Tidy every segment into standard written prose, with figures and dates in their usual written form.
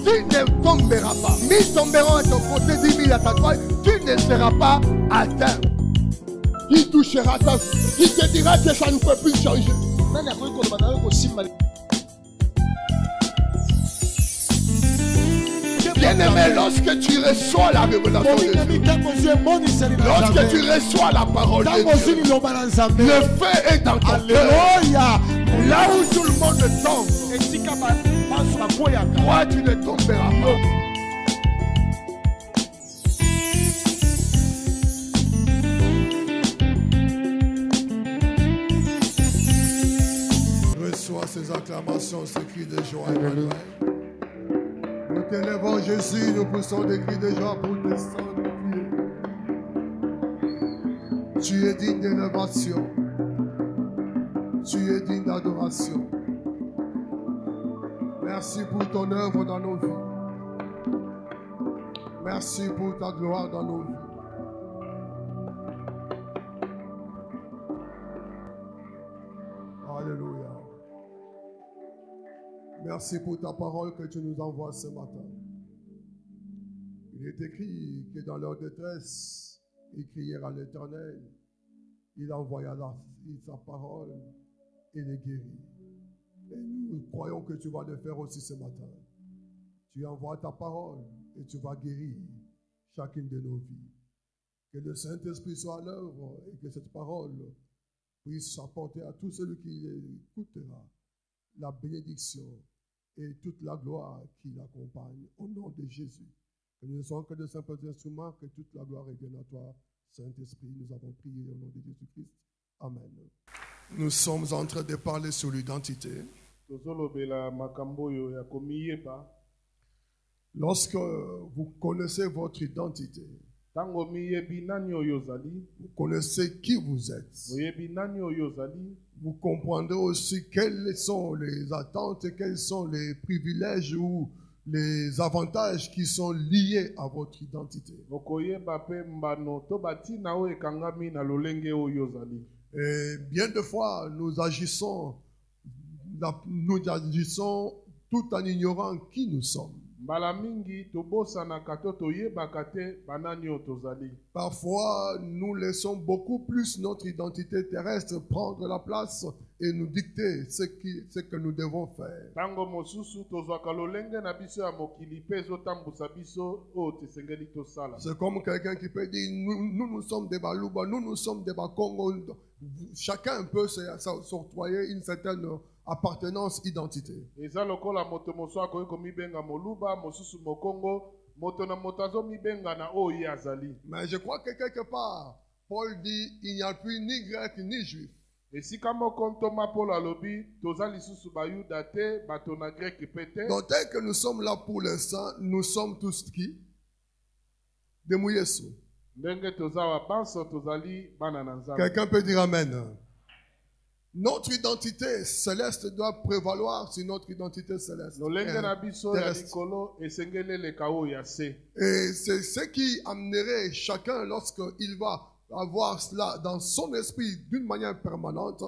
tu ne tomberas pas. 1000 tomberont à ton côté, 10 000 à ta droite, tu ne seras pas atteint. Qui touchera ta vie? Qui te dira que ça ne peut plus changer? Bien-aimé, lorsque tu reçois la révélation de Dieu, lorsque tu reçois la parole de Dieu, le feu est dans ton cœur. Là où tout le monde tombe, toi tu ne tomberas pas. Reçois ces acclamations, ces cris de joie, Emmanuel. Nous t'élèvons Jésus, nous poussons des cris de joie pour descendre au pied. Tu es digne d'élévation. Tu es digne d'adoration. Merci pour ton œuvre dans nos vies. Merci pour ta gloire dans nos vies. Alléluia. Merci pour ta parole que tu nous envoies ce matin. Il est écrit que dans leur détresse, ils crièrent à l'Éternel. Il envoya sa parole et les guérit. Et nous croyons que tu vas le faire aussi ce matin. Tu envoies ta parole et tu vas guérir chacune de nos vies. Que le Saint-Esprit soit à l'œuvre et que cette parole puisse apporter à tout celui qui écoutera la bénédiction et toute la gloire qui l'accompagne au nom de Jésus. Que nous ne sommes que de simples instruments, que toute la gloire revienne à toi, Saint-Esprit. Nous avons prié au nom de Jésus-Christ. Amen. Nous sommes en train de parler sur l'identité. Lorsque vous connaissez votre identité, vous connaissez qui vous êtes. Vous comprendrez aussi quelles sont les attentes, quels sont les privilèges ou les avantages qui sont liés à votre identité. Et bien de fois, nous agissons tout en ignorant qui nous sommes. Parfois, nous laissons beaucoup plus notre identité terrestre prendre la place et nous dicter ce que nous devons faire. C'est comme quelqu'un qui peut dire, nous sommes des Balouba, nous sommes des Bakongo. Chacun peut s'octroyer une certaine appartenance, identité. Mais je crois que quelque part, Paul dit, il n'y a plus ni grec ni juif. Donc tel que nous sommes là pour l'instant, nous sommes tous qui? Des Mouyesu. Quelqu'un peut dire Amen. Notre identité céleste doit prévaloir sur notre identité céleste. Et c'est ce qui amènerait chacun lorsqu'il va avoir cela dans son esprit d'une manière permanente.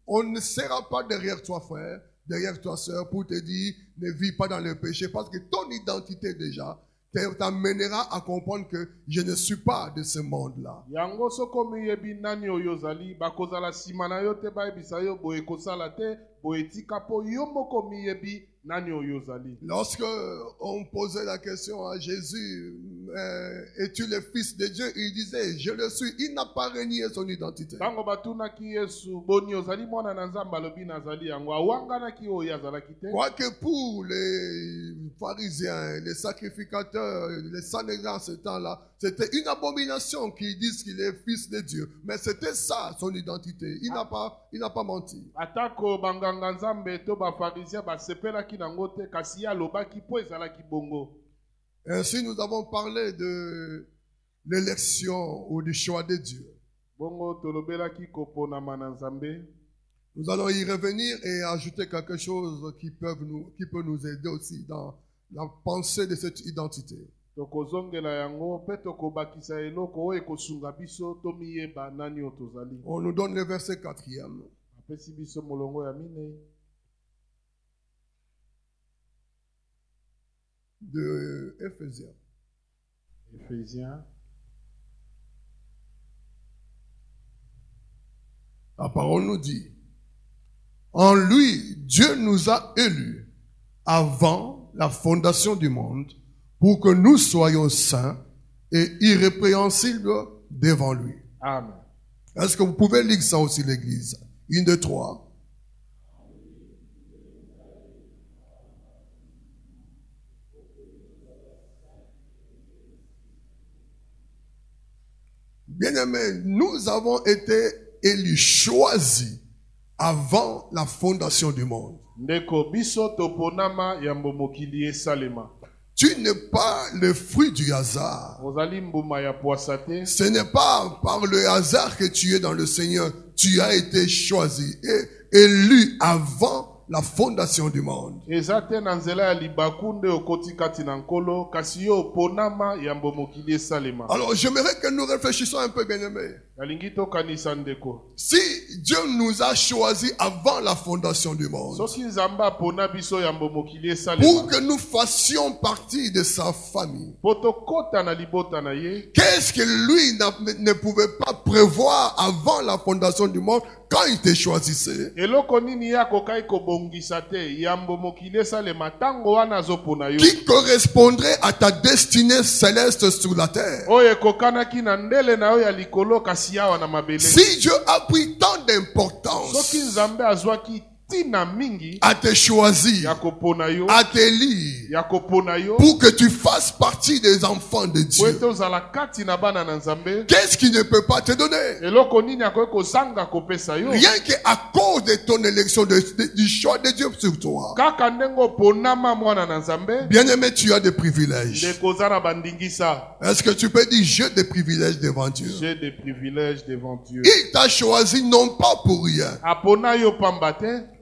On ne sera pas derrière toi frère, derrière toi sœur pour te dire ne vis pas dans le péché parce que ton identité déjà t'amènera à comprendre que je ne suis pas de ce monde-là. Lorsque on posait la question à Jésus, es-tu le Fils de Dieu? Il disait, je le suis. Il n'a pas renié son identité. Quoique pour les pharisiens, les sacrificateurs, les Sanhédrins, ce temps-là, c'était une abomination qu'ils disent qu'il est Fils de Dieu. Mais c'était ça son identité. Il n'a pas menti. Ainsi, nous avons parlé de l'élection ou du choix de Dieu. Nous allons y revenir et ajouter quelque chose qui peut nous aider aussi dans la pensée de cette identité. On nous donne le verset 4e. de Éphésiens. Éphésiens. La parole nous dit, en lui, Dieu nous a élus avant la fondation du monde pour que nous soyons saints et irrépréhensibles devant lui. Amen. Est-ce que vous pouvez lire ça aussi, l'église? 1, 2, 3. Bien-aimés, nous avons été élus, choisis avant la fondation du monde. Ndeko biso toponama ya mbomokili esalema. Tu n'es pas le fruit du hasard. Ozali mbuma ya poisate. Ce n'est pas par le hasard que tu es dans le Seigneur. Tu as été choisi et élu avant la fondation du monde. Ezate na nzela ya libakunde okoti kati na nkolo kasi yo ponama ya mbomokili esalema. Alors j'aimerais que nous réfléchissions un peu, bien-aimés. Nalingi tokanisa ndeko. Si Dieu nous a choisis avant la fondation du monde, Soki nzamba pona biso ya mbomokili pour esalema. que nous fassions partie de sa famille, Potokota na libota na ye. qu'est-ce que lui ne pouvait pas prévoir avant la fondation du monde quand il te choisissait? Eloko nini ya kokai kobongisa te ya mbomokili esalema tango wana azopona yo. Qui correspondrait à ta destinée céleste sur la terre. Oye kokanaki na ndele na yo ya likolo kasi awa na mabele. Si Dieu a pris tant d'importance Soki nzambe azwaki tina mingi à te choisir, ya kopona yo, à t'élire, ya kopona yo, pour que tu fasses partie des enfants de po Dieu, ete ozala kati na bana na nzambe, qu'est-ce qu'il ne peut pas te donner? eloko nini akoki kozanga kopesa yo? Rien qu'à cause de ton élection, du choix de Dieu sur toi. Kaka ndenge oponama mwana na nzambe, Bien-aimé, tu as des privilèges. ndeko oza na bandingisa. Est-ce que tu peux dire, j'ai des privilèges devant Dieu? J'ai des privilèges devant Dieu. Il t'a choisi non pas pour rien. Apona yo pamba te,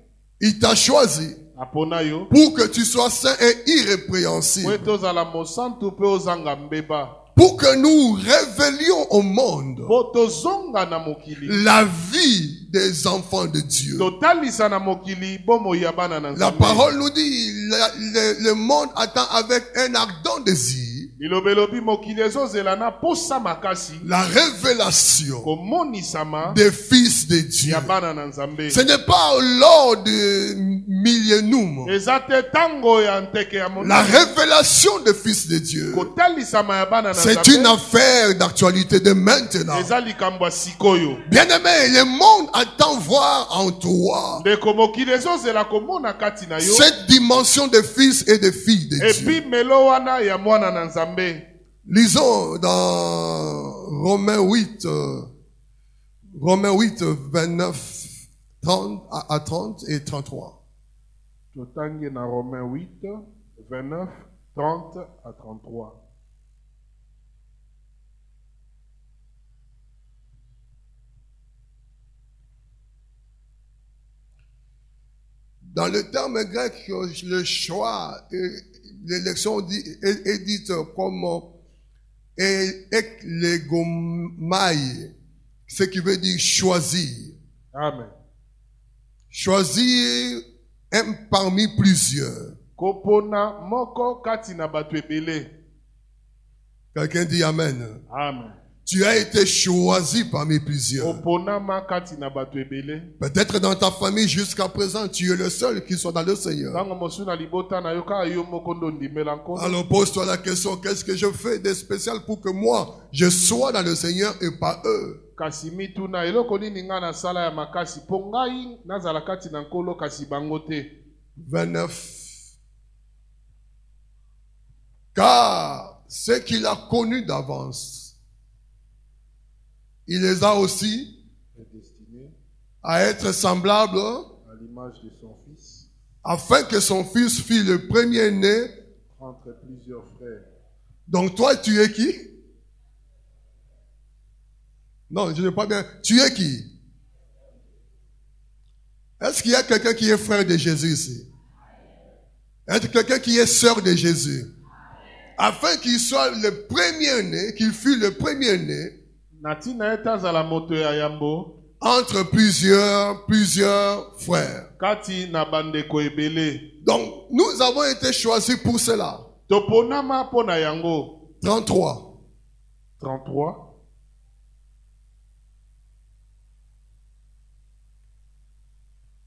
Il t'a choisi apona yo, pour que tu sois saint et po irrépréhensible. ete ozala mosantu mpe ozanga mbeba, Pour que nous révélions au monde po tozonga na mokili, la vie des enfants de Dieu. totalisa na mokili bomoi ya bana na La nzambe. parole nous dit, le monde attend avec un ardent désir Lilobelobi mokili ezozela na posa makasi la révélation komonisama des fils de Dieu. ya bana na nzambe. Ce n'est pas lors du millénium. Eza te tango ya nteke ya La monene. révélation des fils de Dieu, Kotalisama ya bana na c'est une nzambe. affaire d'actualité de maintenant. Eza likambo ya sikoyo. Bien-aimé, le monde attend voir en toi Ndeko mokili ezozela komona kati na yo. cette dimension de fils et de filles de Dieu. Epi melo wana ya mwana na nzambe. Lisons dans Romains 8, 29, 30 à 30 et 33. Totangi na Romains 8, 29, 30 à 33. Dans le terme grec, le choix, l'élection est dite comme eklegomai, ce qui veut dire choisir. Amen. Choisir un parmi plusieurs. Kopona moko kati na bato ebele. Quelqu'un dit Amen. Amen. Tu as été choisi parmi plusieurs. Oponama kati na bato ebele. Peut-être dans ta famille jusqu'à présent, tu es le seul qui soit dans le Seigneur. Tango mosu na libota na yo ka yo moko ndo ndimela nkono. Alors pose-toi la question, qu'est-ce que je fais de spécial pour que moi, je sois dans le Seigneur et pas eux? Kasi mituna eloko nini nga na sala ya makasi po ngai nazala kati na nkolo kasi bango te. 29. Car ceux qu'il a connus d'avance, il les a aussi Destiné à être semblables, à l'image de son fils, afin que son fils fût le premier-né. entre plusieurs frères. Donc toi, tu es qui? Non, je n'ai pas bien. Tu es qui? Est-ce qu'il y a quelqu'un qui est frère de Jésus ici? Est-ce qu'il y a quelqu'un qui est sœur de Jésus? Afin qu'il soit le premier-né, qu'il fût le premier-né Natina etazala moto ya yambo entre plusieurs frères. kati na bandeko ebele. Donc, nous avons été choisis pour cela. Toponama pona yango. 33. 33.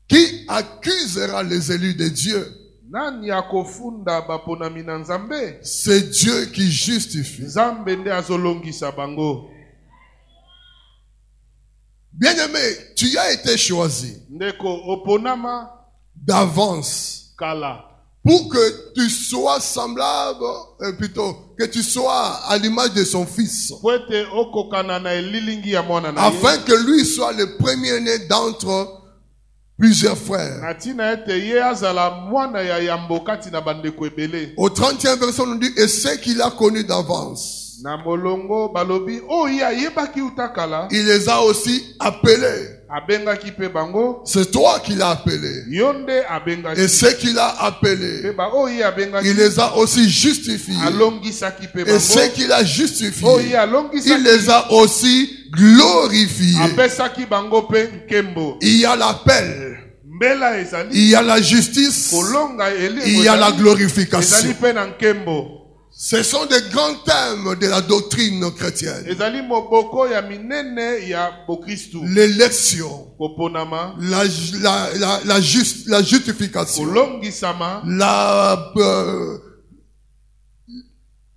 Qui accusera les élus de Dieu? Nani akofunda baponami na Nzambe? C'est Dieu qui justifie. Nzambe nde azolongisa bango. Bien-aimé, tu as été choisi Ndeko oponama d'avance kala. pour que tu sois semblable, plutôt, que tu sois à l'image de son fils. Pwete okokana na elilingi ya mwana na ye. Afin que lui soit le premier-né d'entre plusieurs frères. Natina ete ye azala mwana ya yambokati na bandeko ebele. Au 30e verset, on nous dit, et ce qu'il a connu d'avance, Na molongo balobi o ya yebaki utakala. il les a aussi appelés. Abengaki pe bango. C'est toi qui l'as appelé. Yonde abengaki. Et ceux qu'il a appelés, Pe ba o ye abengaki. il les a aussi justifiés. Alongisaki pe Et bango. ceux qu'il a O ye justifiés, alongisaki. il les a aussi glorifiés. Apesaki bango pe nkembo. Il y a l'appel, Mbela ezali. il y a la justice, Kolonga eli. il y a la Ezali glorification. pe na nkembo. Ce sont des grands thèmes de la doctrine chrétienne. Ezali moboko ya minene ya bokristu. L'élection, Koponama. la justification, Kolongisama.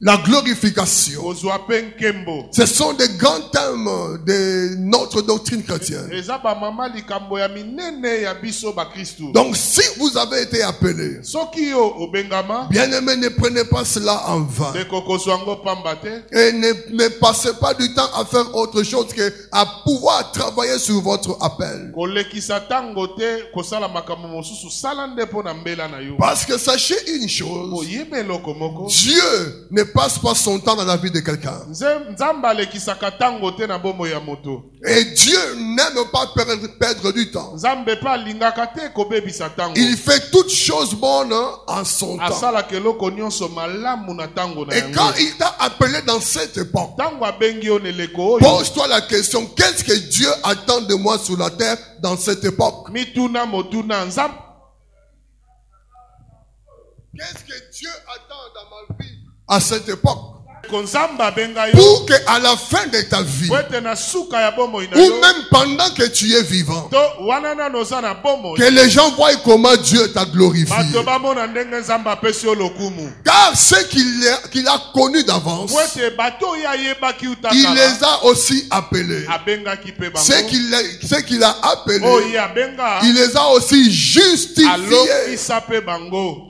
la glorification. Kozwa pe nkembo. Ce sont des grands thèmes de notre doctrine chrétienne. Eza ba mama likambo ya minene ya biso bakristu. Donc si vous avez été appelé, Soki yo obengama. bien-aimés, ne prenez pas cela en vain. Deko kozwango pamba te. Et ne passez pas du temps à faire autre chose que à pouvoir travailler sur votre appel. Kolekisa tango te kosala makambo mosusu sala nde po na mbela na yo. Parce que sachez une chose, Oyebe eloko moko. Dieu ne passe pas son temps dans la vie de quelqu'un. Nzambe alekisaka tango te na bomoi ya moto. Et Dieu n'aime pas perdre du temps. Nzambe pa alingaka te kobebisa tango. Il fait toutes choses bonnes en son temps. Asalaka eloko nyonso malamu na tango na Et yango. quand il t'a appelé dans cette époque, Tango abengi yo neleko oyo. pose-toi la question, qu'est-ce que Dieu attend de moi sur la terre dans cette époque? Mituna motuna Nzambe. Qu'est-ce que Dieu attend dans ma vie à cette époque? Konzamba benga yo. Pour qu'à la fin de ta vie, Wete na suka ya bomoi na ou yo. même pendant que tu es vivant, To wanana noza na bomoi. que les gens voient comment Dieu t'a glorifié. Bato bamona ndenge Nzambe apesi yo lokumu. Car ce qu'il a connu d'avance, Wete bato ya yebaki il utakala. les a aussi appelés. Abengaki pe bango. Ce qu'il a appelés, Oh ya benga. il les a aussi justifiés. Alokisa pe bango.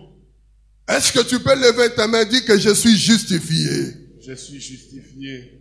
Est-ce que tu peux lever ta main et dire que je suis justifié? Je suis justifié.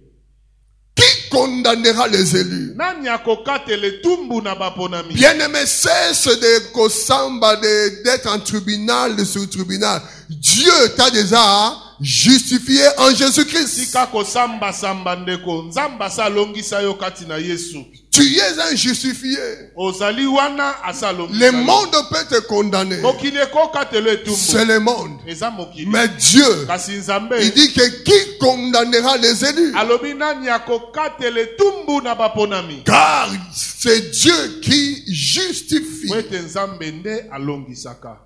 Qui condamnera les élus? Nani akokatele tumbu na baponami. Bien-aimé, cesse de kosamba d'être en tribunal sur tribunal. Dieu t'a déjà justifié en Jésus-Christ. Tika kosamba samba ndeko. Nzamba sa longisa yo kati na Yesu. Tu es un justifié. Ozali wana asa longisa. Le monde peut te condamner. Mokili ekokatele tumbu. C'est le monde. Eza mokili. Mais Dieu, Kasi Nzambe. il dit que qui condamnera les élus? Alobi nani akokatele tumbu na baponami. Car c'est Dieu qui justifie. Wete Nzambe nde alongisaka.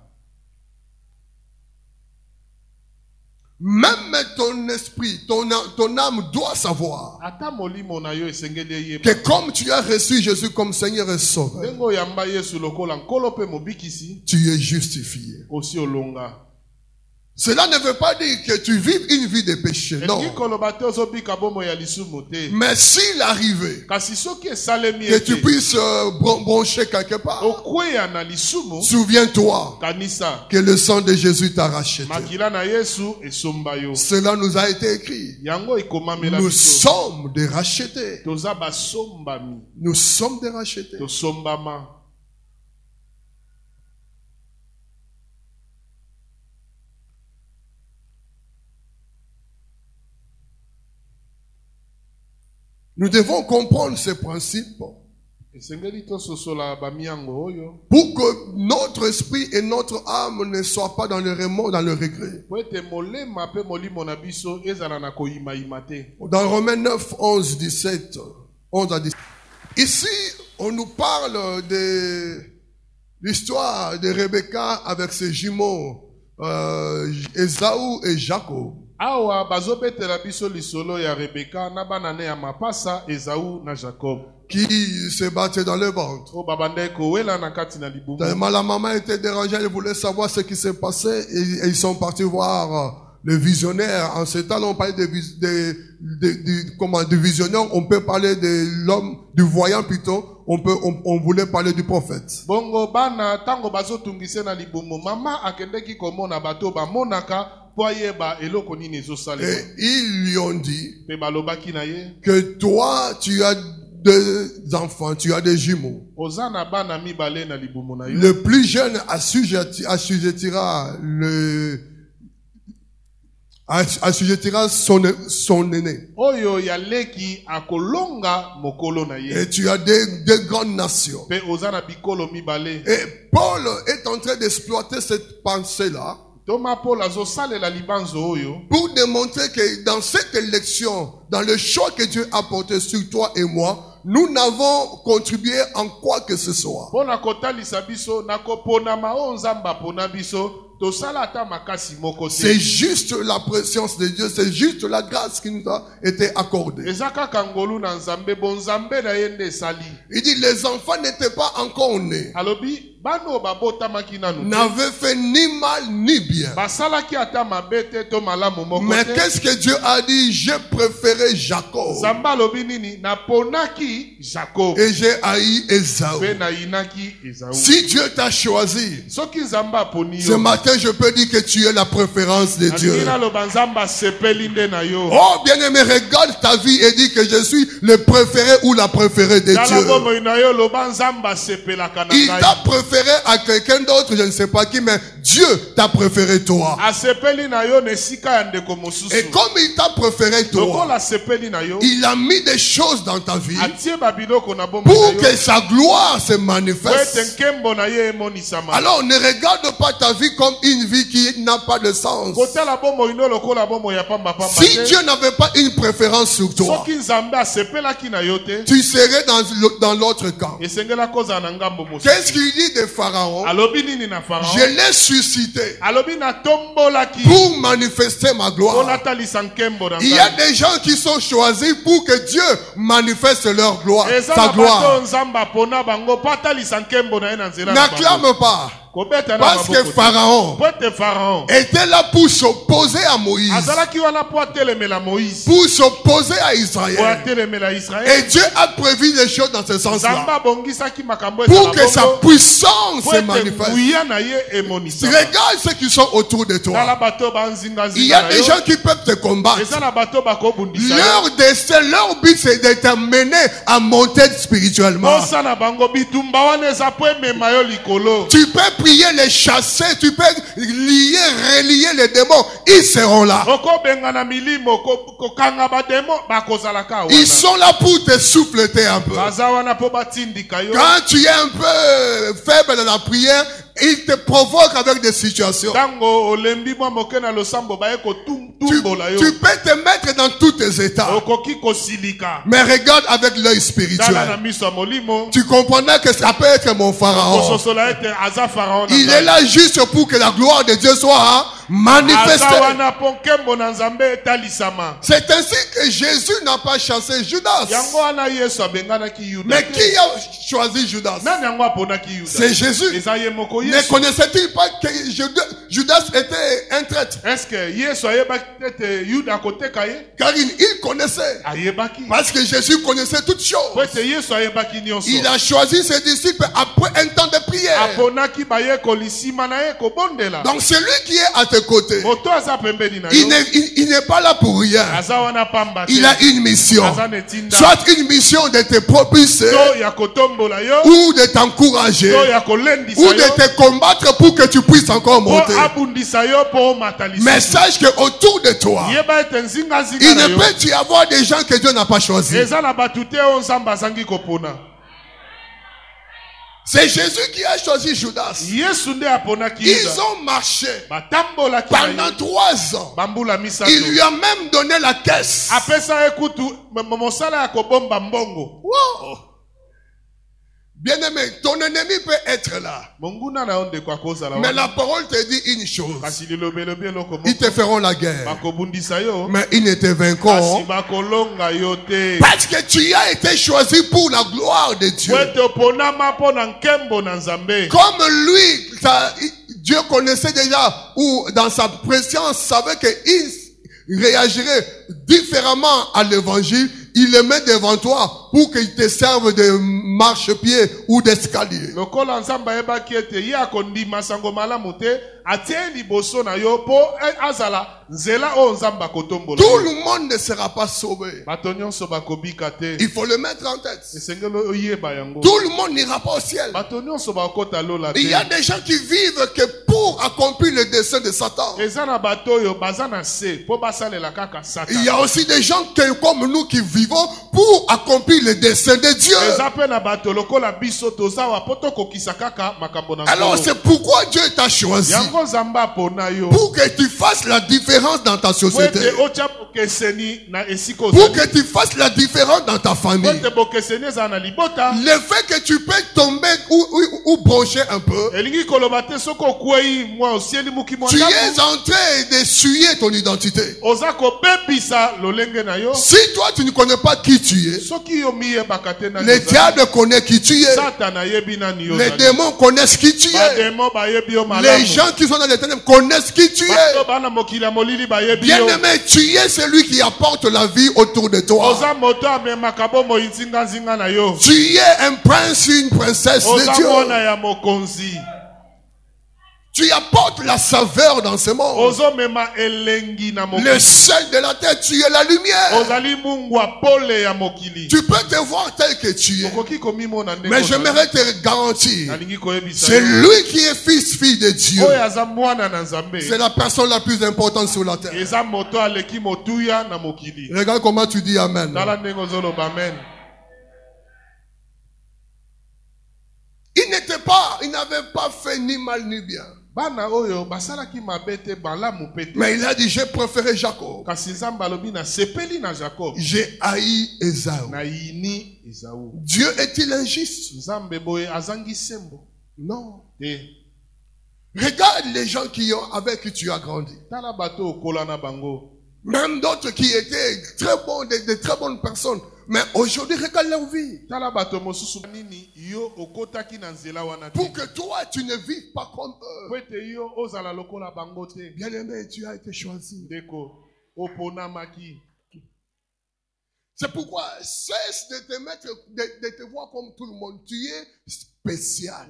Même ton esprit, ton âme doit savoir Ata molimo na yo esengeli eyeba. que comme tu as reçu Jésus comme Seigneur et Sauveur, Ndengo yamba Yesu lokola nkolo pe mobikisi. tu es justifié. Osi olonga. Cela ne veut pas dire que tu vives une vie de péché, non. Elingi koloba te ozobika bomo ya lisumu te. Mais s'il arrivait Kasi soki esalemi que tu ete puisses broncher quelque part, okweya na lisumu souviens-toi kanisa que le sang de Jésus t'a racheté. makila na Yesu esomba yo. Cela nous a été écrit. Yango ikomamela Nous biso. sommes des rachetés. Toza basombami. Nous sommes des rachetés. Tosombama. Nous devons comprendre ces principes Esengeli tososola bamiango oyo. pour que notre esprit et notre âme ne soient pas dans le remords, dans le regret. Po ete molema pe molimo na biso ezala na koyimayima te. Dans Romains 9, 11 à 17. Ici, on nous parle de l'histoire de Rebecca avec ses jumeaux, Esaü et Jacob. Awa bazobetela biso lisolo ya Rebeka na banane ya mapasa Esaü na Jacob. Qui se battaient dans le ventre. O babande kowela na kati na libumu. Tellement la maman était dérangée, elle voulait savoir ce qui s'est passé et ils sont partis voir le visionnaire. En ce temps, on parlait du visionnaire, on peut parler de l'homme, du voyant plutôt, on voulait parler du prophète. Bongo bana tango bazo tungise na libumu mama akendeki komona bato ba monaka poyeba eloko nini ezosala. Et ils lui ont dit pe balobaki na ye que toi tu as deux enfants, tu as des jumeaux. ozana bana mibale na libumu na yo. Le plus jeune assujettira son aîné. Oyo ya leki akolonga mokolo na ye. Et tu as deux grandes nations. Pe ozana bikolo mibale. Et Paul est en train d'exploiter cette pensée-là Thomas Paul azosale la libanzo oyo pour démontrer que dans cette élection, dans le choix que Dieu a porté sur toi et moi, nous n'avons contribué en quoi que ce soit. Pona kotalisa biso nakopona maonzamba pona biso. C'est juste la présence de Dieu, c'est juste la grâce qui nous a été accordée. Il dit les enfants n'étaient pas encore nés, n'avaient fait ni mal ni bien. Mais qu'est-ce que Dieu a dit? J'ai préféré Jacob et j'ai haï Esaü. Si Dieu t'a choisi, ce matin je peux dire que tu es la préférence de Dieu. Oh bien-aimé, regarde ta vie et dis que je suis le préféré ou la préférée de Dieu. Il t'a préféré à quelqu'un d'autre, je ne sais pas qui, mais Dieu t'a préféré toi. Et comme il t'a préféré toi, il a mis des choses dans ta vie pour que sa gloire se manifeste. Alors ne regarde pas ta vie comme une vie qui n'a pas de sens. Si Dieu n'avait pas une préférence sur toi, tu serais dans l'autre camp. Qu'est-ce qu'il dit de Pharaon? Je l'ai suscité pour manifester ma gloire. Il y a des gens qui sont choisis pour que Dieu manifeste leur gloire, sa gloire. N'acclame pas. Parce que Pharaon était là pour s'opposer à Moïse, pour s'opposer à Israël. Et Dieu a prévu les choses dans ce sens-là pour que sa puissance se manifeste. Regarde ceux qui sont autour de toi. Il y a des gens qui peuvent te combattre. Leur destin, leur but, c'est de t'amener à monter spirituellement. Tu peux prier, les chasser, tu peux relier les démons, ils seront là. Ils sont là pour te souffleter un peu. Quand tu es un peu faible dans la prière, il te provoque avec des situations. Tu peux te mettre dans tous tes états. Mais regarde avec l'œil spirituel. Tu comprendras que ça peut être mon pharaon. Il est là juste pour que la gloire de Dieu soit manifestée. C'est ainsi que Jésus n'a pas chassé Judas. Mais qui a choisi Judas? C'est Jésus. Ne connaissait-il pas que Judas était un traître? Car il connaissait. Parce que Jésus connaissait toutes choses. Il a choisi ses disciples après un temps de prière. Donc celui qui est à tes côtés, il n'est pas là pour rien. Il a une mission. Soit une mission de te propulser, ou de t'encourager, ou de te combattre pour que tu puisses encore monter. Mais sache que autour de toi, il ne peut y avoir des gens que Dieu n'a pas choisis. C'est Jésus qui a choisi Judas. Ils ont marché pendant 3 ans. Il lui a même donné la caisse. Wow. Bien-aimé, ton ennemi peut être là. Mais la parole te dit une chose. Ils te feront la guerre. Mais ils ne te vaincront. Parce que tu as été choisi pour la gloire de Dieu. Comme lui, Dieu connaissait déjà, ou dans sa préscience, savait qu'il réagirait différemment à l'évangile. Il le met devant toi pour qu'il te serve de marchepied ou d'escalier. Tout le monde ne sera pas sauvé. Il faut le mettre en tête. Tout le monde n'ira pas au ciel. Il y a des gens qui vivent que pour accomplir le dessein de Satan. Il y a aussi des gens comme nous qui vivons pour accomplir le dessein de Dieu. Alors c'est pourquoi Dieu t'a choisi. Pour que tu fasses la différence dans ta société. Pour que tu fasses la différence dans ta famille. Le fait que tu peux tomber ou broncher un peu. Tu es en train de suyer ton identité. Si toi tu ne connais pas qui tu es, le diable connaît qui tu es. Les démons connaissent qui tu es. Les gens qui sont dans les ténèbres connaissent qui tu es. Bien-aimé, tu es celui qui apporte la vie autour de toi. Tu es un prince, une princesse de Dieu. Tu apportes la saveur dans ce monde. Le sel de la terre, tu es la lumière. Tu peux te voir tel que tu es. Mais j'aimerais te garantir, c'est lui qui est fils de Dieu. C'est la personne la plus importante sur la terre. Regarde comment tu dis Amen. Il n'avait pas fait ni mal ni bien. Mais il a dit, j'ai préféré Jacob. J'ai haï Ésaü. Dieu est-il injuste? Non. Regarde les gens avec qui tu as grandi. Même d'autres qui étaient très bons, de très bonnes personnes. Mais aujourd'hui, regarde leur vie. Pour que toi, tu ne vives pas comme eux. Bien-aimé, tu as été choisi. C'est pourquoi cesse de te mettre, de te voir comme tout le monde. Tu es spécial.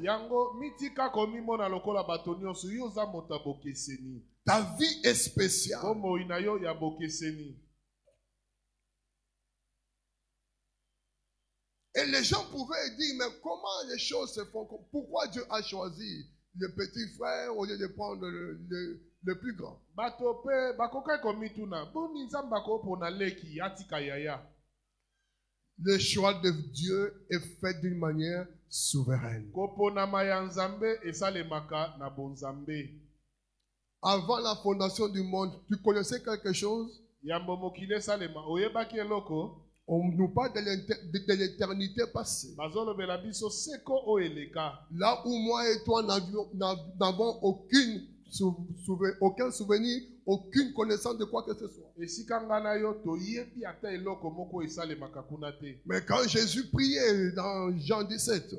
Ta vie est spéciale. Et les gens pouvaient dire, mais comment les choses se font? Pourquoi Dieu a choisi le petit frère au lieu de prendre le plus grand? Le choix de Dieu est fait d'une manière souveraine. Avant la fondation du monde, tu connaissais quelque chose? On nous parle de l'éternité passée. Là où moi et toi n'avons aucun souvenir, aucune connaissance de quoi que ce soit. Mais quand Jésus priait dans Jean 17,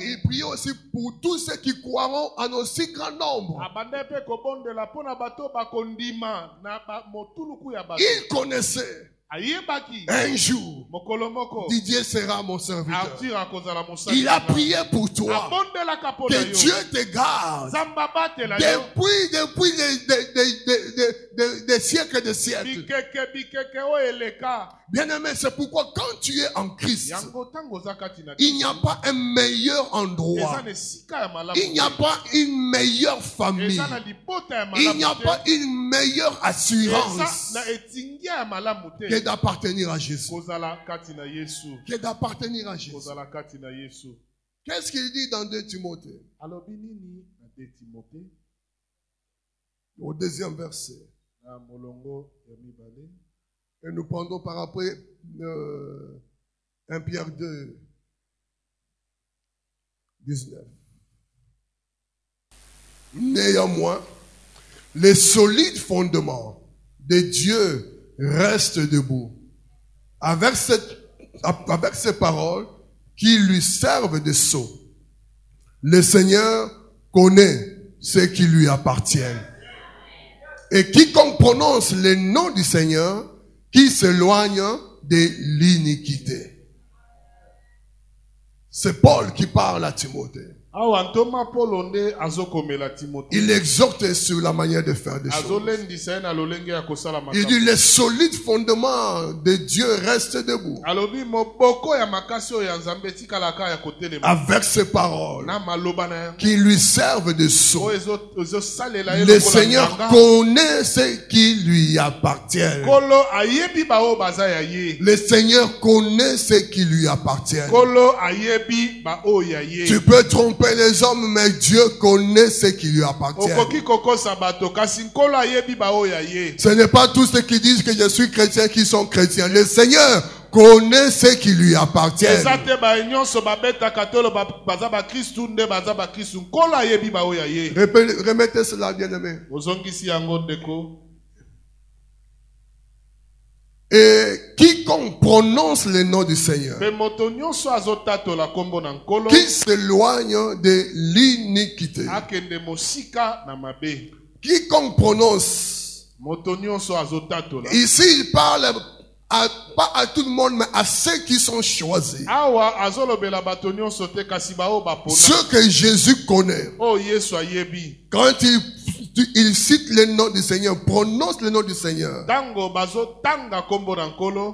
il priait aussi pour tous ceux qui croiront en aussi grand nombre. Il connaissait. Un jour, Didier sera mon serviteur. Il a prié pour toi. Que Dieu te garde depuis des siècles et des siècles. Bien-aimé, c'est pourquoi quand tu es en Christ, il n'y a pas un meilleur endroit. Il n'y a pas une meilleure famille. Il n'y a pas une meilleure assurance que d'appartenir à Jésus. Que d'appartenir à Jésus. Qu'est-ce qu'il dit dans 2 Timothée? Au 2e verset. Et nous prendrons par après 1 Pierre 2, 19. Néanmoins, les solides fondements de Dieu restent debout. Avec ces paroles qui lui servent de sceau. Le Seigneur connaît ce qui lui appartient. Et quiconque prononce le nom du Seigneur, qui s'éloigne de l'iniquité. C'est Paul qui parle à Timothée. Il exhorte sur la manière de faire des choses. Il dit les solides fondements de Dieu restent debout. Avec ses paroles qui lui servent de sceau. Le Seigneur connaît ce qui lui appartient. Le Seigneur connaît ce qui lui appartient. Tu peux tromper les hommes, mais Dieu connaît ce qui lui appartient. Ce n'est pas tous ceux qui disent que je suis chrétien qui sont chrétiens. Le Seigneur connaît ce qui lui appartient. Remettez cela, bien-aimé. Et quiconque prononce le nom du Seigneur, qui s'éloigne de l'iniquité. Quiconque prononce, ici il parle pas à tout le monde, mais à ceux qui sont choisis. Ceux que Jésus connaît. Quand il cite le nom du Seigneur, prononce le nom du Seigneur,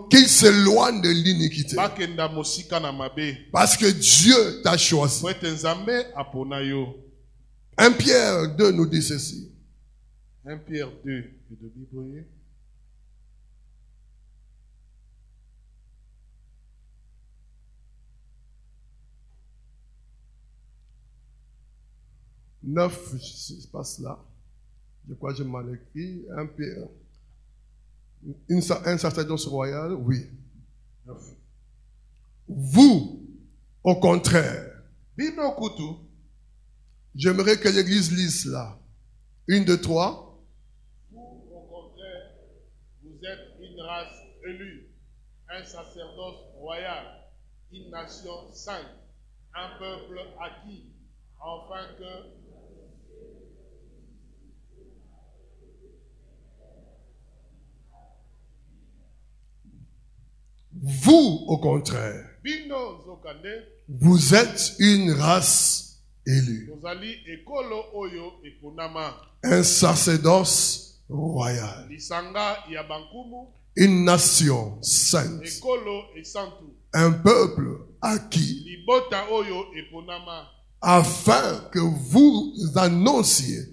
qu'il s'éloigne de l'iniquité. Parce que Dieu t'a choisi. 1 Pierre 2 nous dit ceci. 1 Pierre 2, de Bible. 9, c'est pas cela. Je crois que j'ai mal écrit. Un Pierre. Un sacerdoce royal, oui. 9. Vous, au contraire, j'aimerais que l'Église lise cela. 1, 2, 3. Vous, au contraire, vous êtes une race élue, un sacerdoce royal, une nation sainte, un peuple acquis, afin que vous, au contraire, vous êtes une race élue, un sacerdoce royal, une nation sainte, un peuple acquis, afin que vous annonciez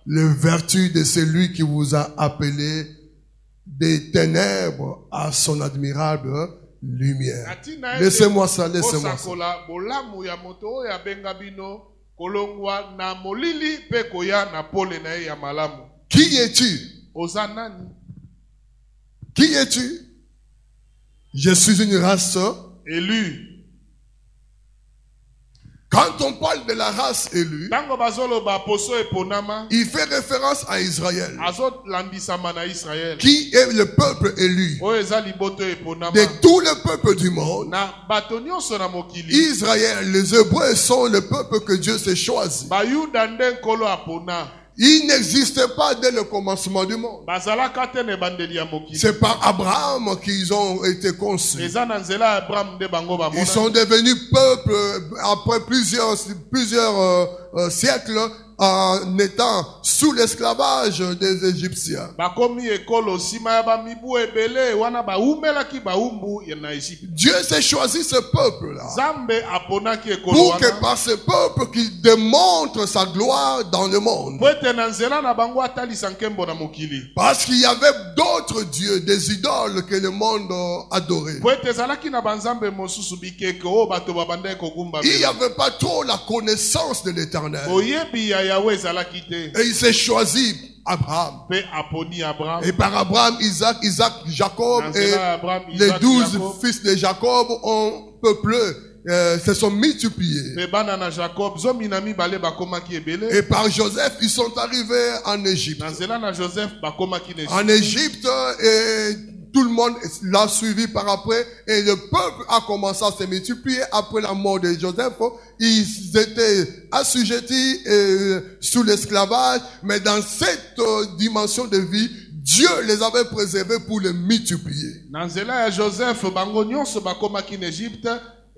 les vertus de celui qui vous a appelé des ténèbres à son admirable lumière. Laissez-moi ça, laissez-moi ça. Qui es-tu? Qui es-tu? Je suis une race élue. Quand on parle de la race élue, il fait référence à Israël, qui est le peuple élu de tout le peuple du monde. Israël, les Hébreux sont le peuple que Dieu s'est choisi. Ils n'existaient pas dès le commencement du monde. C'est par Abraham qu'ils ont été conçus. Ils sont devenus peuple après plusieurs siècles en étant sous l'esclavage des Égyptiens. Dieu s'est choisi ce peuple-là pour que par ce peuple qu'il démontre sa gloire dans le monde. Parce qu'il y avait d'autres dieux, des idoles que le monde adorait. Il n'y avait pas trop la connaissance de l'Éternel. Et il s'est choisi Abraham. Pe aponi Abraham. Et par Abraham, Isaac, Jacob et Abraham, les Isaac, 12 Jacob. fils de Jacob ont peuplé, se sont multipliés. Pe bana na Jacob zo minami bale bakomaki ebele. Et par Joseph, ils sont arrivés en Égypte. Na nzela na Joseph bakomaki na En Égypte, et tout le monde l'a suivi par après, et le peuple a commencé à se multiplier après la mort de Joseph. Ils étaient assujettis sous l'esclavage, mais dans cette dimension de vie, Dieu les avait préservés pour les multiplier. Na nzela ya Joseph bango nyonso bakomaki na Égypte.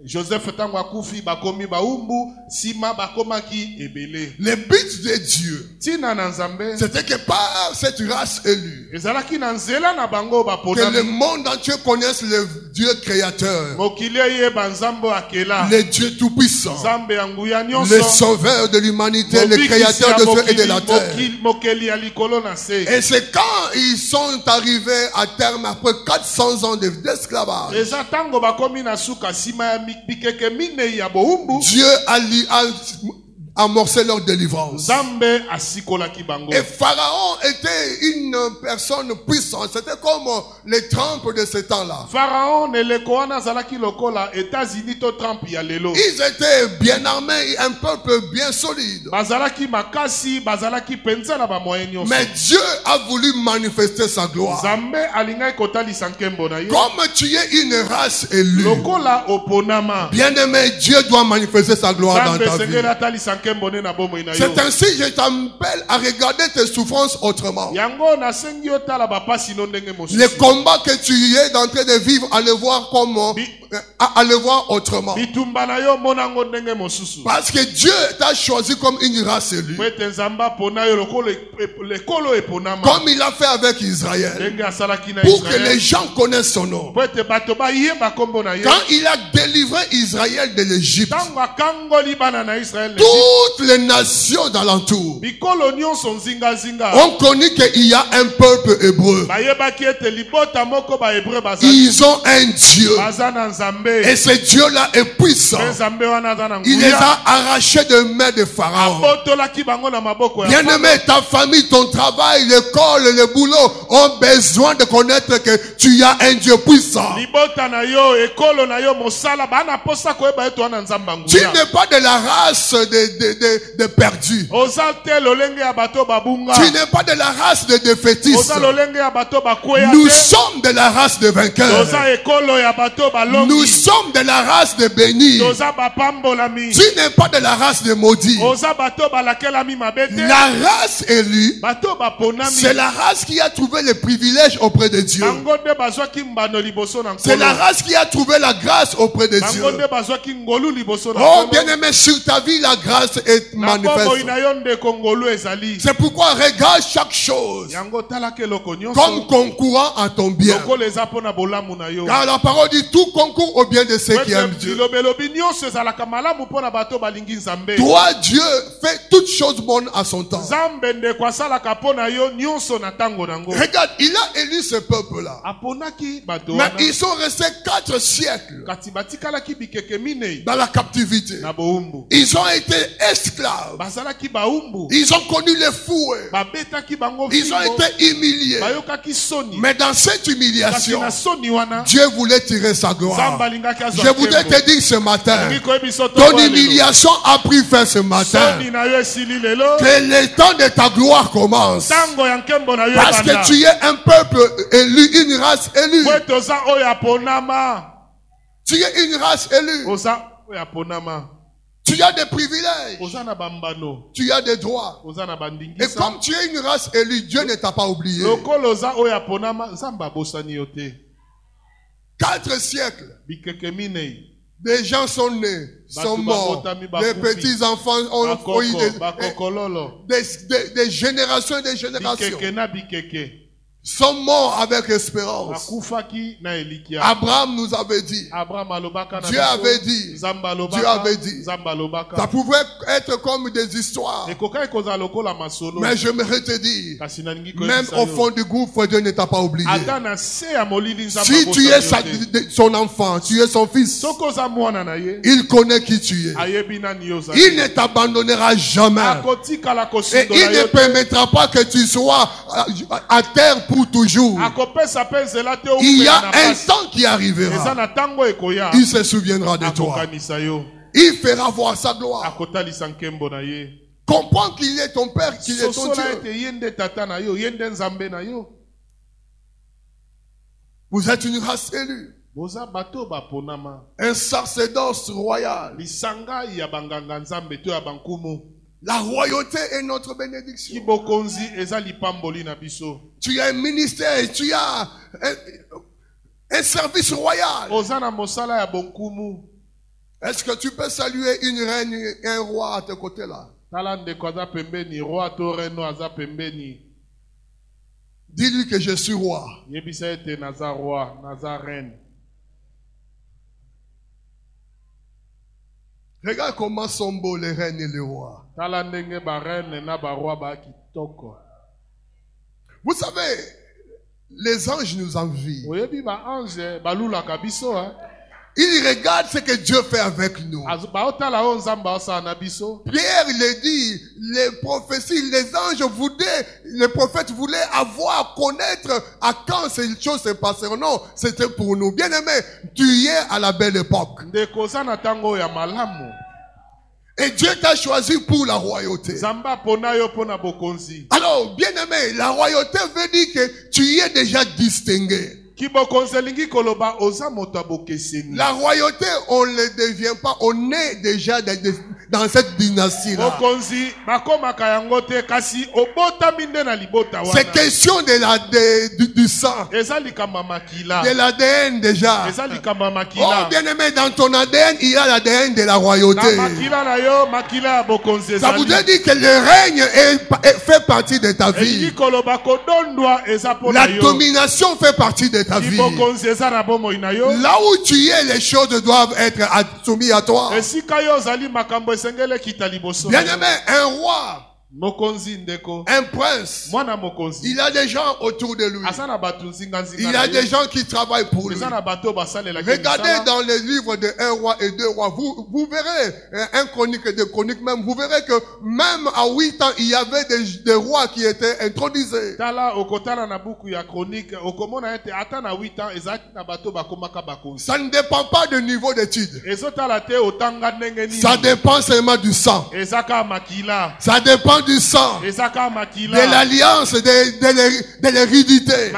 Joseph tango akufi bakomi baumbu sima bakomaki ebele. Le but de Dieu, Tina na Nzambe c'était que par cette race élue, ezalaki na nzela na bango que le baponami. monde entier connaisse le Dieu créateur, Mokili yeba nzambo akela. le Dieu tout-puissant, Nzambe ya nguya nyonso. le sauveur de l'humanité, le créateur de Dieu et de la terre. Mokeli ya likolo na se. Et c'est quand ils sont arrivés à terme après 400 ans d'esclavage, Eza tango bakomi na suka sima ya bikeke mine ya boumbu. Dieu a amorcé leur délivrance. Nzambe asikolaki bango. Et Pharaon était une personne puissante. C'était comme les trempes de ce temps-là. Pharaon ne lekoana zalaki lokola États-Unis to Trump ya lelo. Ils étaient bien armés, un peuple bien solide. Bazalaki makasi, bazalaki penza na ba moyen nyonso. Mais Dieu a voulu manifester sa gloire. Nzambe alingai kotalisa nkembo na ye. Comme tu es une race élue, Lokola oponama. bien-aimé, Dieu doit manifester sa gloire dans ta vie. C'est ainsi que je t'appelle à regarder tes souffrances autrement. Les combats que tu es en train de vivre, à le voir comment, à le voir autrement. Parce que Dieu t'a choisi comme une race élue. Comme il a fait avec Israël. Pour que les gens connaissent son nom. Quand il a délivré Israël de l'Égypte, toutes les nations d'alentour ont connu qu'il y a un peuple hébreu. Ils ont un Dieu. Et ce Dieu-là est puissant. Il les a arrachés de main de Pharaon. Bien-aimé, ta famille, ton travail, l'école, le boulot ont besoin de connaître que tu as un Dieu puissant. Tu n'es pas de la race de perdus. Tu n'es pas de la race de défaitistes. Nous sommes de la race de vainqueurs. Nous sommes de la race de bénis. Tu n'es pas de la race de maudits. La race élue, c'est la race qui a trouvé le privilège auprès de Dieu. C'est la race qui a trouvé la grâce auprès de Dieu. Oh bien-aimé, sur ta vie, la grâce est manifeste. C'est pourquoi regarde chaque chose comme concourant à ton bien. Car la parole dit tout concourt au bien de ceux qui aiment Dieu. Toi, Dieu, fait toutes choses bonnes à son temps. Regarde, il a élu ce peuple-là. Mais ils sont restés 4 siècles dans la captivité. Ils ont été esclaves. Ils ont connu les fouets. Ils ont été humiliés. Mais dans cette humiliation, Dieu voulait tirer sa gloire. Je voudrais te dire ce matin, ton humiliation a pris fin ce matin. Que le temps de ta gloire commence. Parce que tu es un peuple élu, une race élue. Tu es une race élue. Tu as des privilèges. Tu as des droits. Et comme tu es une race élue, Dieu ne t'a pas oublié. 4 siècles. Des gens sont nés, sont morts. Les petits-enfants ont eu des générations et des générations. sont morts avec espérance. Akufaki na elikia. Abraham nous avait dit, Abraham alobaka na Dieu avait dit, Zamba alobaka. Dieu avait dit. Zamba alobaka. Ça pouvait être comme des histoires. Ekoka ekoza lokola masolo. Mais j'aimerais te dire, Kasi na ningi même au fond du gouffre, Dieu ne t'a pas oublié. ata na se ya molili Nzamba Si tu es bosa son enfant, tu es son fils, soko za mwana na ye. il connaît qui tu es. Ayebi nani yo za. Il ne t'abandonnera jamais. Akotika la Et kosindo il na ne yo. permettra pas que tu sois à terre pour toujours. Akopesa pe nzela te Il y oufela a na un pasi. temps qui Eza arrivera. na tango ekoya. Il se souviendra de toi. Akokanisa yo. Il fera voir sa gloire. Akotalisa nkembo na ye. Comprends qu'il est ton Père, qu'il est ton Sosola Dieu. ete yende tata na yo, yende nzambe na yo. Vous êtes une race élue. Boza bato baponama. Un sacerdoce royal. Lisanga ya banganga nzambe to ya bankumu. La royauté est notre bénédiction. Kibokonzi eza lipamboli na biso. Tu as un ministère, tu as un service royal. Ozana mosala ya bonkumu. Est-ce que tu peux saluer une reine et un roi à tes côtés là? Tala ndeko aza pembeni, roi to reno aza pembeni. Dis-lui que je suis roi. Yebisa ete naza roi, naza reine. Regarde comment sont beaux les reines et les rois. Tala ndenge ba reine na ba roi ba kitoko. Vous savez, les anges nous envient. Oyebi ba ange balulaka biso hein. Ils regardent ce que Dieu fait avec nous. Baotala o nzamba osa na biso. Pierre le dit, les prophéties, les anges voulaient, les prophètes voulaient avoir, connaître à quand ces choses se passeront. Non, c'était pour nous. Bien-aimés, tu y es à la belle époque. Ndeko za na tango ya malamu. Et Dieu t'a choisi pour la royauté. Zamba pona yo pona bokonzi. Alors, bien-aimé, la royauté veut dire que tu y es déjà distingué. La royauté, on ne le devient pas, on est déjà dans cette dynastie-là. C'est question de du sang, de l'ADN déjà. Oh, bien-aimé, dans ton ADN, il y a l'ADN de la royauté. Ça voudrait dire que le règne fait partie de ta vie. La domination fait partie de ta vie. Là où tu es, les choses doivent être soumises à toi. Bien-aimé, un roi, un prince, il a des gens autour de lui. Il a des gens qui travaillent pour lui. Regardez dans les livres de 1 roi et 2 rois, vous verrez, un chronique et 2 chroniques même, vous verrez que même à 8 ans, il y avait des rois qui étaient intronisés. Ça ne dépend pas du niveau d'études. Ça dépend seulement du sang. Ça dépend du sang, de l'alliance, de l'hérédité.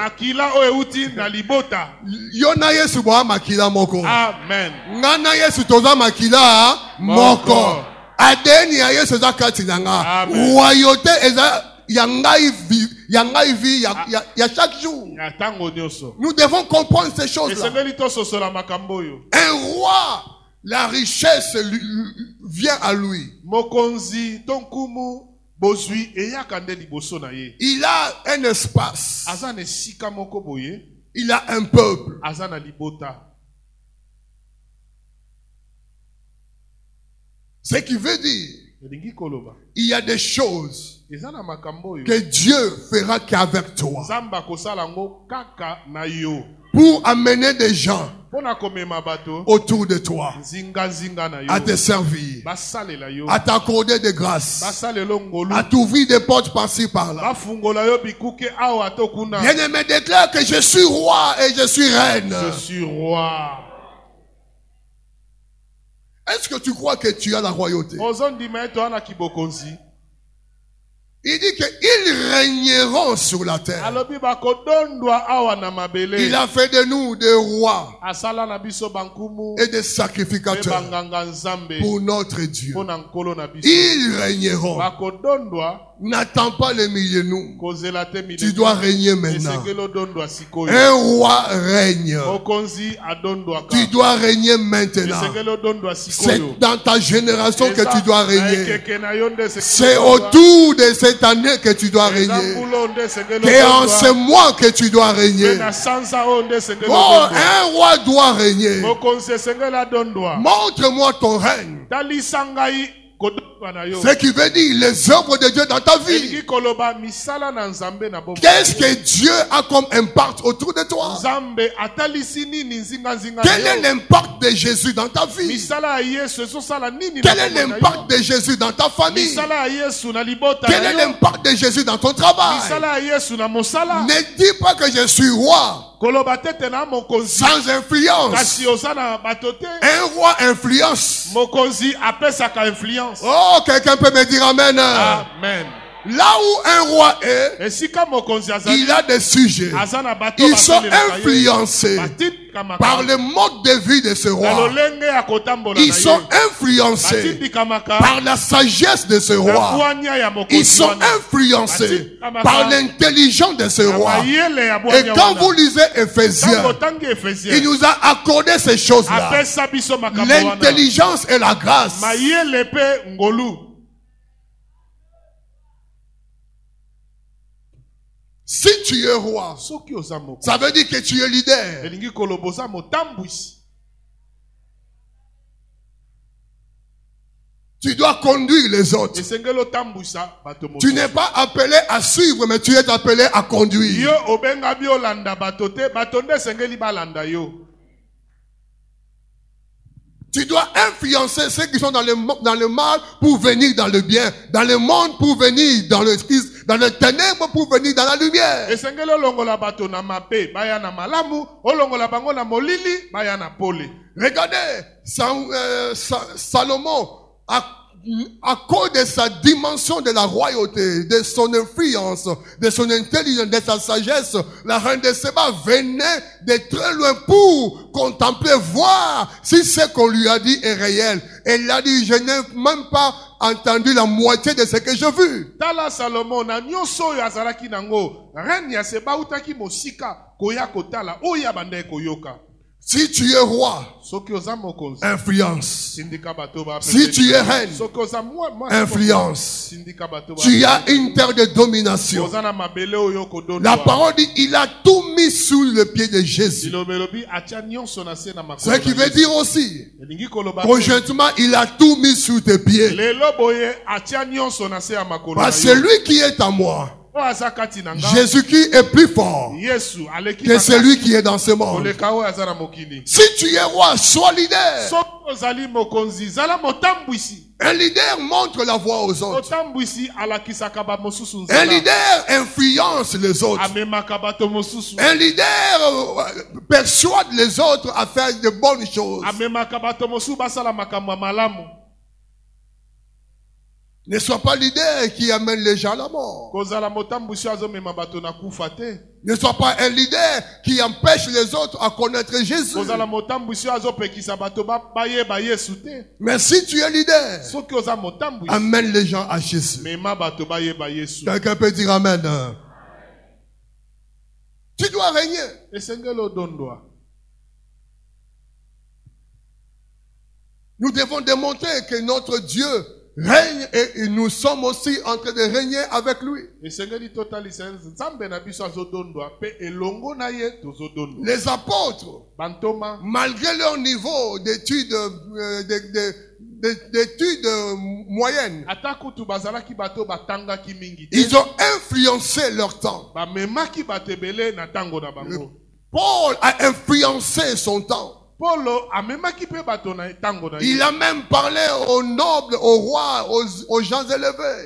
Yona yesu boa makila moko. Amen. Ngana yesu toza makila moko. Adeni ya yesu za kati nanga. Royauté eza yangai vi ya chaque jour. Nous devons comprendre ces choses-là. Un roi, la richesse vient à lui. Il a un espace. Il a un peuple. Ce qui veut dire, il y a des choses que Dieu fera qu'avec toi pour amener des gens autour de toi à te servir, à t'accorder des grâces, à t'ouvrir des portes par-ci par-là. Bien-aimé, déclare que je suis roi et je suis reine. Je suis roi. Est-ce que tu crois que tu as la royauté? Il dit qu'ils régneront sur la terre. Il a fait de nous des rois et des sacrificateurs pour notre Dieu. Ils régneront. N'attends pas les millénaires. Tu dois régner maintenant. Un roi règne. Tu dois régner maintenant. C'est dans ta génération que tu dois régner. C'est autour de cette cette année que tu dois régner. Et en ce mois que tu dois régner. Oh, un roi doit régner. Montre-moi ton règne. Ce qui veut dire les œuvres de Dieu dans ta vie. Qu'est-ce que Dieu a comme impact autour de toi? Quel est l'impact de Jésus dans ta vie? Quel est l'impact de Jésus dans ta famille? Quel est l'impact de Jésus dans ton travail? Ne dis pas que je suis roi sans influence. Un roi influence. Oh, quelqu'un peut me dire amen. Amen. Là où un roi est, il a des sujets. Ils sont influencés par le mode de vie de ce roi. Ils sont influencés par la sagesse de ce roi. Ils sont influencés par l'intelligence de ce roi. Et quand vous lisez Éphésiens, il nous a accordé ces choses-là. L'intelligence et la grâce. Si tu es roi, ça veut dire que tu es leader. Tu dois conduire les autres. Tu n'es pas appelé à suivre, mais tu es appelé à conduire. Tu dois influencer ceux qui sont dans le mal pour venir dans le bien. Dans le monde pour venir dans le Christ. Dans le ténèbre pour venir dans la lumière. Regardez, Salomon, à cause de sa dimension de la royauté, de son influence, de son intelligence, de sa sagesse, la reine de Séba venait de très loin pour contempler, voir si ce qu'on lui a dit est réel. Elle a dit, je n'ai même pas entendu la moitié de ce que j'ai vu. Tala Salomon na nyoso yo azalaki nango reine ya Seba utaki mosika koya kotala oya bande koyoka. Si tu es roi, influence. Si tu es reine, influence. Tu as une terre de domination. La parole dit, il a tout mis sous le pied de Jésus. Ce qui veut dire aussi, conjointement, il a tout mis sous tes pieds. Parce que celui qui est à moi, Jésus-Christ est plus fort que celui qui est dans ce monde. Si tu es roi, sois leader. Un leader montre la voie aux autres. Un leader influence les autres. Un leader persuade les autres à faire de bonnes choses. Ne sois pas leader qui amène les gens à la mort. Ne sois pas un leader qui empêche les autres à connaître Jésus. Mais si tu es leader, amène les gens à Jésus. Quelqu'un peut dire amen. Tu dois régner. Nous devons démontrer que notre Dieu règne et nous sommes aussi en train de régner avec lui. Les apôtres, malgré leur niveau d'études moyennes, ils ont influencé leur temps. Paul a influencé son temps. Il a même parlé aux nobles, aux rois, aux gens élevés.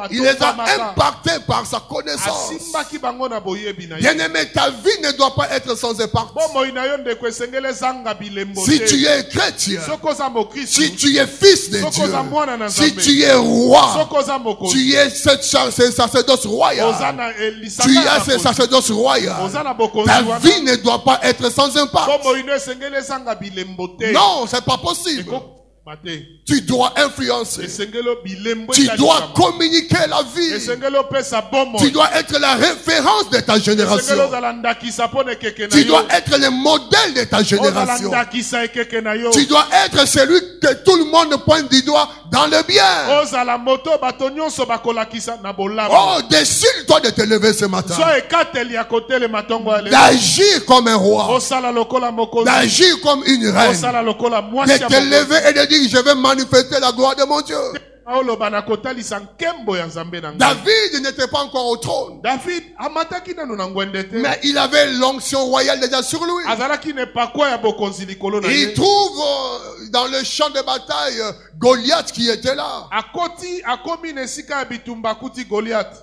Il les a impactés par sa connaissance. Bien-aimé, ta vie ne doit pas être sans impact. Si tu es chrétien, si tu es fils de Dieu, si tu es roi, tu es sacerdoce royal, tu as ce sacerdoce royal, ta vie ne doit pas être sans impact. Non, c'est pas possible. Tu dois influencer. Tu dois communiquer la vie. Tu dois être la référence de ta génération. Tu dois être le modèle de ta génération. Tu dois être celui que tout le monde pointe du doigt dans le bien. Oh, décide-toi de te lever ce matin. D'agir comme un roi. D'agir comme une reine. De te lever et de dire je vais manifester la gloire de mon Dieu. David n'était pas encore au trône. Mais il avait l'onction royale déjà sur lui. Il trouve dans le champ de bataille Goliath qui était là.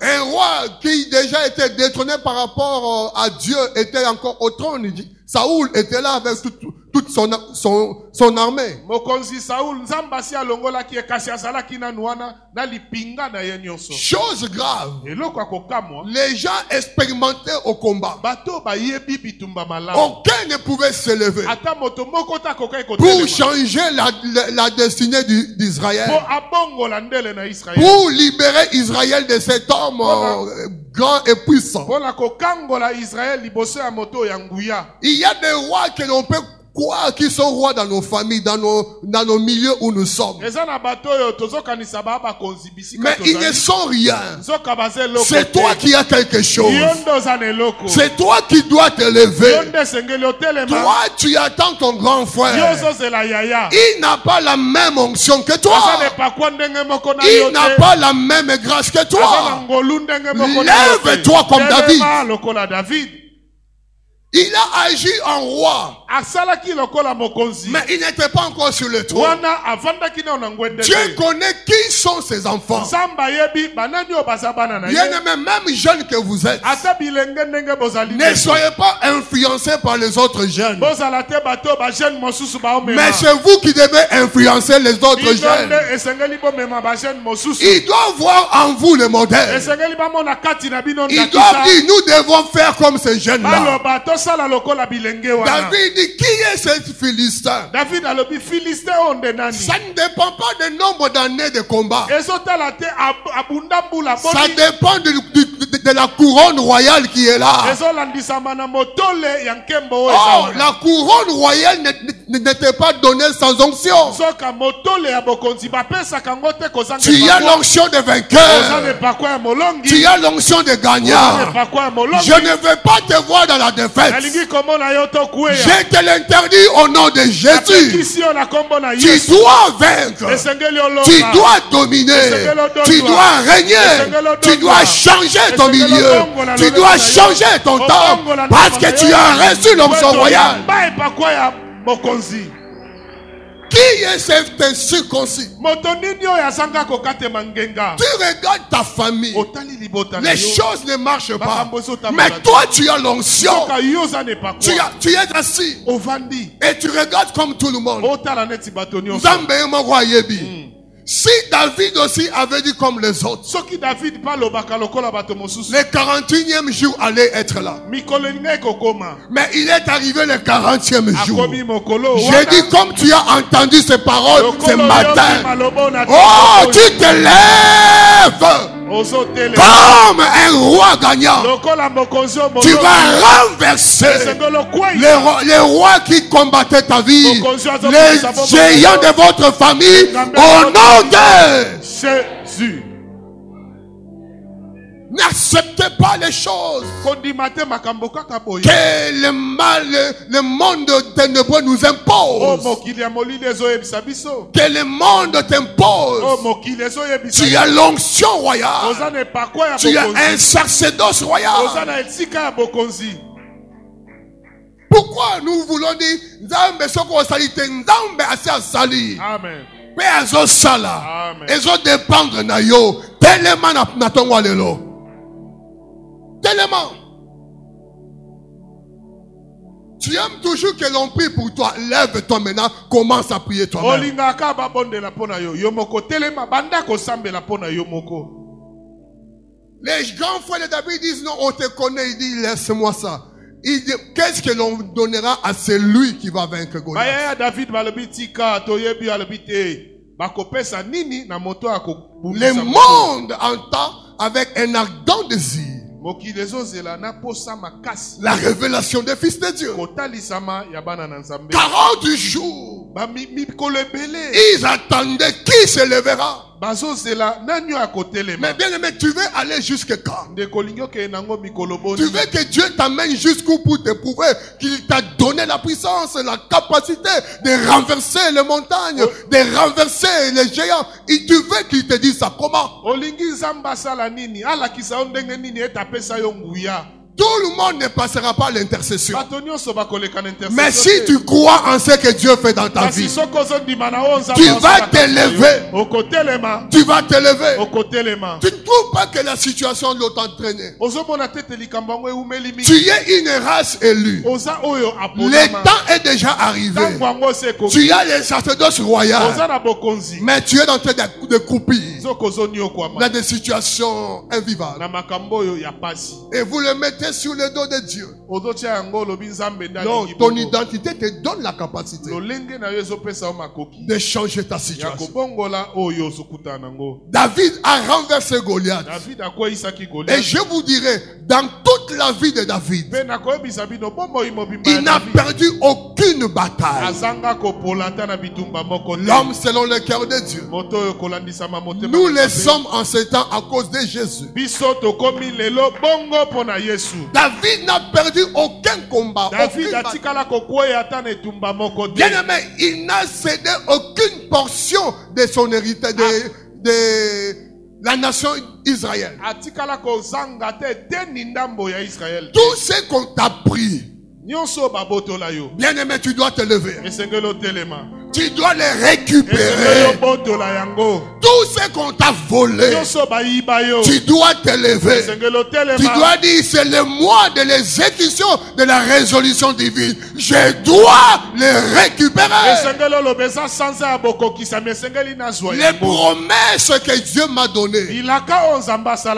Un roi qui déjà était détrôné par rapport à Dieu était encore au trône. Saoul était là avec toute son armée. Chose grave. Les gens expérimentaient au combat. Aucun ne pouvait se lever pour changer la destinée d'Israël. Pour libérer Israël de cet homme grand et puissant. Il y a des rois que l'on peut croire qui sont rois dans nos familles, dans nos milieux où nous sommes. Mais ils ne sont rien. C'est toi qui as quelque chose. C'est toi qui dois te lever. Toi, tu attends ton grand frère. Il n'a pas la même onction que toi. Il n'a pas la même grâce que toi. Lève-toi comme David. Il a agi en roi. Mais il n'était pas encore sur le trône. Dieu connaît qui sont ses enfants. Bien-aimés, même jeunes que vous êtes, ne soyez pas influencés par les autres jeunes. Mais c'est vous qui devez influencer les autres jeunes. Ils doivent voir en vous le modèle. Ils doivent dire, nous devons faire comme ces jeunes-là. David dit, qui est ce Philistin? Ça ne dépend pas du nombre d'années de combat. Ça dépend de la couronne royale qui est là. Oh, la couronne royale n'était pas donnée sans onction. Tu as l'onction de vainqueur. Tu as l'onction de gagnant. Je ne veux pas te voir dans la défaite. Je te l'interdis au nom de Jésus. Tu dois vaincre. Tu dois dominer. Tu dois régner. Tu dois changer ton milieu. Tu dois changer ton temps. Parce que tu as reçu l'onction royale. Qui est cet incirconcis? Tu regardes ta famille. Les choses ne marchent pas. Mais toi, tu as l'onction. Tu es assis. Et tu regardes comme tout le monde. Si David aussi avait dit comme les autres, le 41e jour allait être là. Mais il est arrivé le 40e jour. J'ai dit, comme tu as entendu ces paroles ce matin, oh, tu te lèves comme un roi gagnant. Tu vas renverser les rois qui combattaient ta vie, les géants de votre famille, au nom de Jésus. N'acceptez pas les choses que le mal, le monde ténébreux nous impose. Que le monde t'impose. Tu as l'onction royale. Tu as un sacerdoce royal. Pourquoi nous voulons dire Nzambe soko salite Nzambe asa sali. Amen. Mais azo sala. Ezo dépendre na yo. Tellement na tongo lelo. Tellement. Tu aimes toujours que l'on prie pour toi. Lève-toi maintenant. Commence à prier toi-même. Les grands frères de David disent non, on te connaît. Il dit laisse-moi ça. Qu'est-ce que l'on donnera à celui qui va vaincre Goliath? Le monde entend avec un ardent désir la révélation des fils de Dieu. 40 jours, ils attendaient qui se lèvera. Mais bien aimé, tu veux aller jusqu'à quand? Tu veux que Dieu t'amène jusqu'au bout de prouver qu'il t'a donné la puissance, la capacité de renverser les montagnes, de renverser les géants. Et tu veux qu'il te dise ça comment? Tout le monde ne passera pas l'intercession. Mais si tu crois en ce que Dieu fait dans ta vie, tu vas te lever. Tu vas te lever. Tu ne trouves pas que la situation doit t'entraîner. Tu es une race élue. Le temps est déjà arrivé. Tu as les sacerdoces royales. Mais tu es en train de croupir dans des situations invivables. Et vous le mettez sur le dos de Dieu. Donc, ton identité te donne la capacité de changer ta situation. David a renversé Goliath. Et je vous dirai, dans toute la vie de David, il n'a perdu aucune bataille. L'homme selon le cœur de Dieu. Nous les sommes en ce temps à cause de Jésus. David n'a perdu aucun combat. Bien aimé, il n'a cédé aucune portion de son héritage de la nation Israël. Tout ce qu'on t'a pris, bien aimé, tu dois te lever. Tu dois les récupérer. Tout ce qu'on t'a volé, tu dois te lever. Tu dois dire, c'est le mois de l'exécution de la résolution divine. Je dois les récupérer. Les promesses que Dieu m'a données.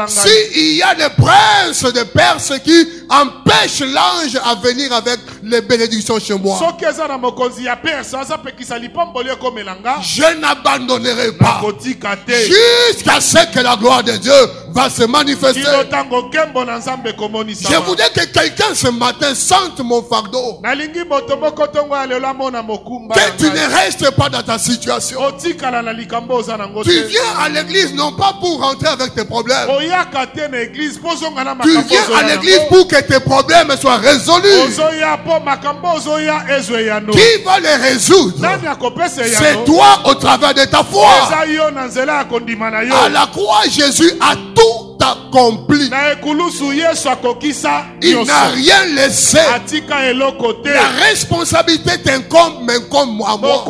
S'il y a des princes de Perse qui empêchent l'ange à venir avec les bénédictions chez moi, je n'abandonnerai pas jusqu'à ce que la gloire de Dieu va se manifester. Je voudrais que quelqu'un ce matin sente mon fardeau. Que tu ne restes pas dans ta situation. Tu viens à l'église non pas pour rentrer avec tes problèmes. Tu viens à l'église pour que tes problèmes soient résolus. Qui va les résoudre? C'est toi au travers de ta foi. À la croix, Jésus a tout accompli. Il n'a rien laissé. La responsabilité t'incombe, m'incombe à moi.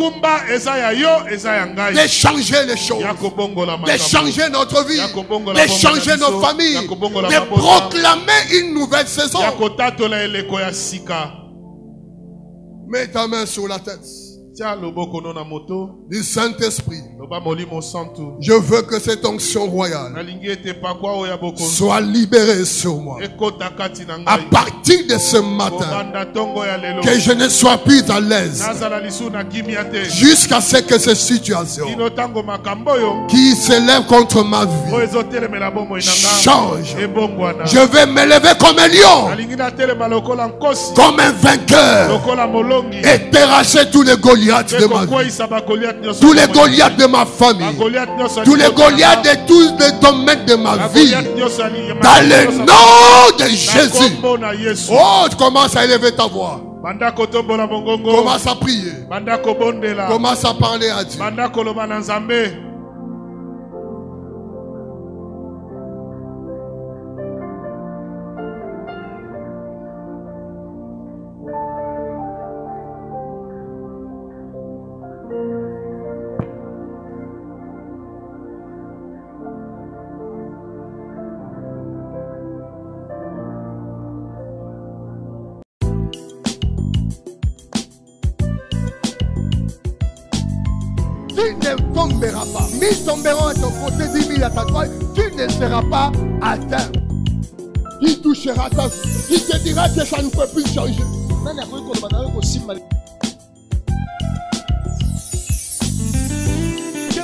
De changer les choses, de changer notre vie, de changer nos familles, de proclamer une nouvelle saison. Mets ta main sur la tête. Du Saint-Esprit, je veux que cette onction royale soit libérée sur moi. À partir de ce matin, que je ne sois plus à l'aise jusqu'à ce que cette situation qui s'élève contre ma vie change. Je vais me lever comme un lion, comme un vainqueur, et terrasser tous les Goliaths de ma vie, tous les Goliaths de ma famille, tous les Goliaths de tous les domaines de ma vie, dans le nom de Jésus. Oh, tu commences à élever ta voix. Commence à prier. Commence à parler à Dieu. Tu ne tomberas pas. 1000 tomberont à ton côté, 10 000 à ta droite. Tu ne seras pas atteint. Il touchera ta vie. Il te dira que ça ne peut plus changer.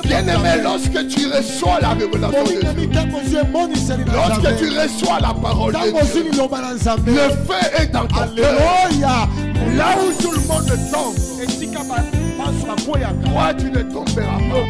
Bien-aimé, lorsque tu reçois la révélation de Dieu, lorsque tu reçois la parole de Dieu, le feu est dans ton cœur. Là où tout le monde tombe, toi tu ne tomberas pas.